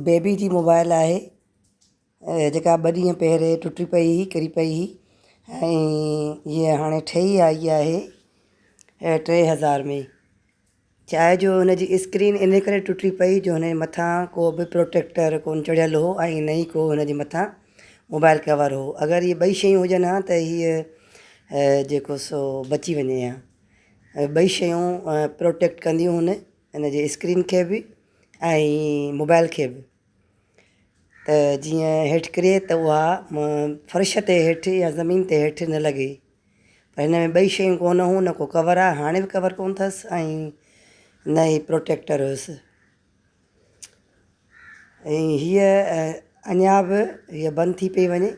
Baby जी mobile आहे जेका 2 ॾींहं पहिरें टुटी पई हुई, किरी पई हुई ऐं हीअ हाणे ठही आई आहे 3000 में। चाहे जो हुनजी स्क्रीन इन करे टुटी पई जो हुनजे मथां को बि प्रोटेक्टर कोन चढ़ियल हो ऐं न ई को हुनजे मथां मोबाइल कवर हो। अगरि इहे ॿई शयूं हुजनि हा त हीअ जेको सो बची वञे हा। ॿई शयूं प्रोटेक्ट कंदियूं हुन हिनजे स्क्रीन खे बि ऐं मोबाइल खे बि, त जीअं हेठि किरे त उहा फर्श ते हेठि या ज़मीन ते हेठि न लॻे। पर हिन में ॿई शयूं कोन हुयूं, न को कवर आहे, हाणे बि कवर कोन अथसि ऐं न ई प्रोटेक्टर हुयुसि। ऐं हीअ अञा बि हीअ बंदि थी पई वञे।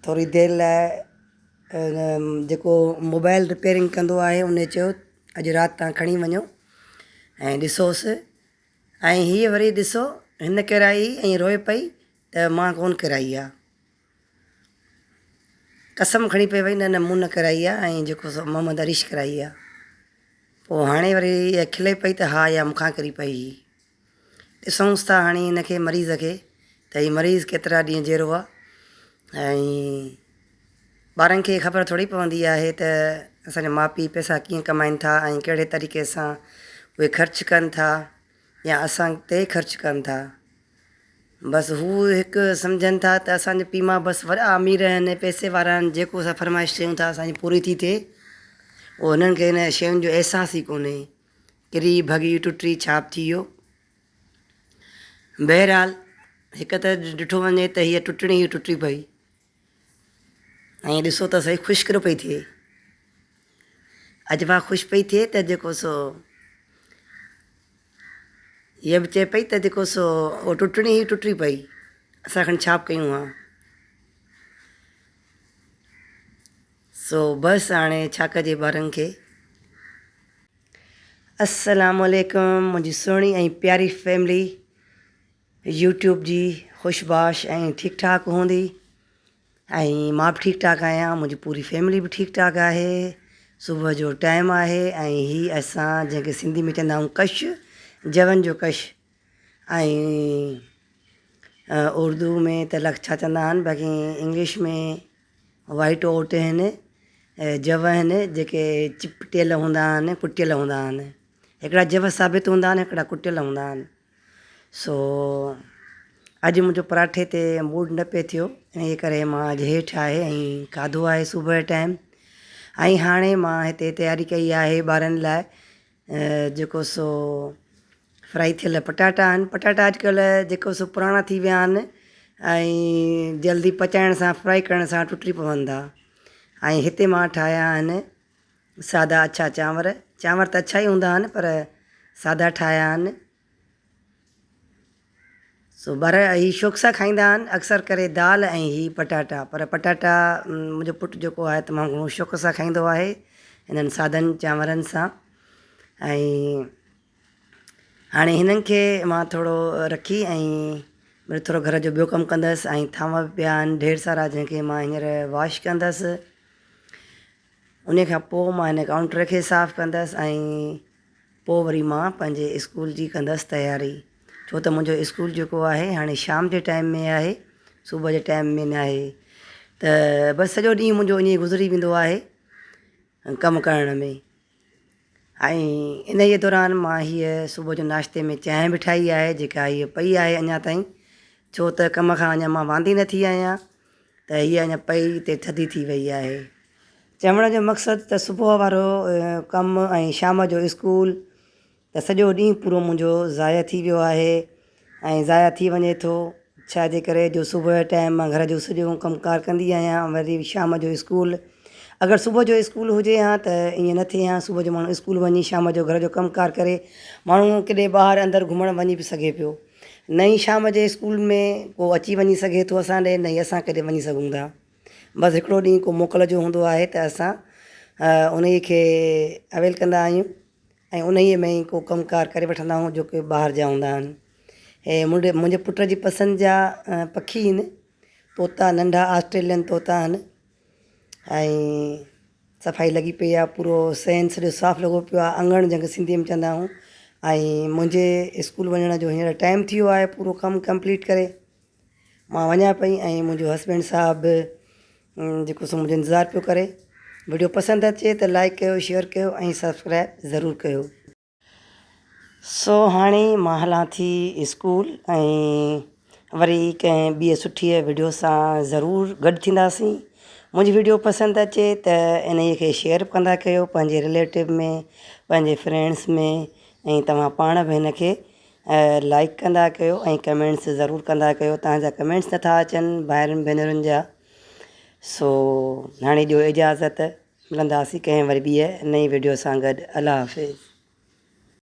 थोरी देरि लाइ जेको मोबाइल रिपेयरिंग कंदो आहे उन चयो अॼु राति तव्हां खणी वञो ऐं ॾिसोसि। ऐं हीअ वरी ॾिसो हिन किराई ऐं रोए पई त मां कोन किराई आहे, कसम खणी पई वई न न मूं न कराई आहे ऐं जेको सो मोहम्मद अरीश कराई आहे। पोइ हाणे वरी खिले पई त हा इहा मूंखां किरी पई। ॾिसूंसि था हाणे हिनखे मरीज़ खे त हीउ मरीज़ केतिरा ॾींहं जहिड़ो आहे। ऐं ॿारनि खे ख़बर थोरी पवंदी आहे त असांजा माउ पीउ पैसा कीअं कमाइनि था ऐं कहिड़े तरीक़े सां उहे ख़र्चु कनि था या असां ते ख़र्चु कनि था। बसि हू हिकु सम्झनि था त असांजे पीउ मां बसि वॾा अमीर आहिनि, पैसे वारा आहिनि, जेको असां फरमाइश कयूं था असांजी पूरी थी थिए। उहो हुननि खे हिन शयुनि जो अहसासु ई कोन्हे, किरी भॻी टुटी छाप थी वियो। बहरहाल हिकु त ॾिठो वञे त हीअ टुटणी ई टुटी पई ऐं ॾिसो त सही ख़ुशि पई थिए। अॼु मां ख़ुशि पई थिए त जेको सो हीअ बि चए पई त जेको सो उहो टुटणी ई टुटी पई, असां खणी छाप कयूं हा। सो बसि हाणे छा कजे ॿारनि खे। अस्सलाम वालेकुम मुंहिंजी सुहिणी ऐं प्यारी फैमिली यूट्यूब जी ख़ुशबाश ऐं ठीकु ठाक हूंदी ऐं मां बि ठीकु ठाक आहियां, मुंहिंजी पूरी फैमिली बि ठीकु ठाक आहे। सुबुह जो टाइम आहे ऐं हीअ असां जंहिंखे सिंधी में चवंदा आहियूं कश, जवन जो कश ऐं उर्दू में त छा चवंदा आहिनि, बाक़ी इंग्लिश में वाइट ओट आहिनि, जव आहिनि जेके चिपटियल हूंदा आहिनि, कुटियल हूंदा आहिनि। हिकिड़ा जव साबित हूंदा आहिनि, हिकिड़ा कुटियल हूंदा आहिनि। सो अॼु मुंहिंजो पराठे ते मूड न पियो थियो, इन करे मां अॼु हेठि आहे ऐं खाधो आहे सुबुह जो टाइम। ऐं हाणे मां हिते तयारी कई आहे ॿारनि लाइ जेको सो फ्राई थियल पटाटा आहिनि। पटाटा अॼुकल्ह जेको सो पुराणा थी विया आहिनि ऐं जल्दी पचाइण सां फ्राई करण सां टुटी पवंदा। ऐं हिते मां ठाहिया आहिनि सादा अछा चांवर। चांवर त अछा ई हूंदा आहिनि पर सादा ठाहिया आहिनि। सो ॿार हीअ शौक़ सां खाईंदा आहिनि अक्सर करे दाल ऐं हीअ पटाटा, पर पटाटा मुंहिंजो पुटु जेको आहे तमामु घणो शौक़ सां खाईंदो आहे हिननि सादनि चांवरनि सां। ऐं हाणे हिननि खे मां थोरो रखी ऐं वरी थोरो घर जो ॿियो कमु कंदसि ऐं थांव बि पिया आहिनि ढेर सारा जंहिंखे मां हींअर वॉश कंदसि। उन खां पोइ मां हिन काउंटर खे साफ़ु कंदसि ऐं पोइ वरी मां पंहिंजे स्कूल जी कंदसि तयारी, छो त मुंहिंजो स्कूल जेको आहे हाणे शाम जे टाइम में आहे, सुबुह जे टाइम में न आहे। त बसि सॼो ॾींहुं मुंहिंजो ईअं गुज़री वेंदो आहे कमु करण में। ऐं इन जे दौरान मां हीअ सुबुह जो नाश्ते में चांहि बि ठाही आहे जेका हीअ पई आहे अञा ताईं, छो त कम खां अञा मां वांदी न थी आहियां त हीअ अञा पई ते थधी थी वई आहे। चवण जो मक़सदु त सुबुह वारो कमु ऐं शाम जो स्कूल त सॼो ॾींहुं पूरो मुंहिंजो ज़ाया थी वियो आहे ऐं ज़ाया थी वञे थो छाजे करे जो सुबुह जो टाइम मां घर जो सॼो कमुकारु कंदी आहियां, वरी शाम जो स्कूल। अगरि सुबुह जो स्कूल हुजे हा त ईअं न थिए हा, सुबुह जो माण्हू स्कूल वञी शाम जो घर जो कमुकारु करे माण्हू किथे ॿाहिरि अंदरि घुमणु वञी बि सघे पियो। न ई शाम जे स्कूल में को अची वञी सघे थो असां ॾे, न ई असां किथे वञी सघूं था। बसि हिकिड़ो ॾींहुं को मोकल जो हूंदो आहे त असां उन खे अवेल कंदा आहियूं ऐं उन ई में ई को कमुकारु करे वठंदा आहियूं जो की ॿाहिरि जा हूंदा आहिनि। ऐं मुंहिंजे पुट जी पसंदि जा पखी आहिनि तोता, नंढा ऑस्ट्रेलियन तोता आहिनि। ऐं सफ़ाई लॻी पई आहे, पूरो सहन सॼो साफ़ु लॻो पियो आहे, अङण जंहिंखे सिंधीअ में चवंदा आहियूं ऐं मुंहिंजे स्कूल वञण जो हींअर टाइम थी वियो आहे पूरो कमु कंप्लीट करे मां वञा पई ऐं मुंहिंजो हस्बैंड साहिबु जेको सो मुंहिंजो इंतज़ारु पियो करे। वीडियो पसंदि अचे त लाइक कयो, शेयर कयो ऐं सब्सक्राइब ज़रूरु कयो। सो हाणे मां हलां थी स्कूल ऐं वरी कंहिं ॿिए सुठी वीडियो सां ज़रूरु गॾु थींदासीं। मुंहिंजी वीडियो पसंदि अचे त इन खे शेयर कंदा कयो पंहिंजे रिलेटिव में, पंहिंजे फ्रेंड्स में, ऐं तव्हां पाण बि हिन खे लाइक कंदा कयो ऐं कमेंट्स ज़रूरु कंदा कयो। तव्हांजा कमेंट्स नथा अचनि भाइरुनि भेनरुनि जा। सो हाणे ॾियो इजाज़त, मिलंदासीं कंहिं वरी ॿिए नई वीडियो सां गॾु। अल्लाह हाफ़िज़।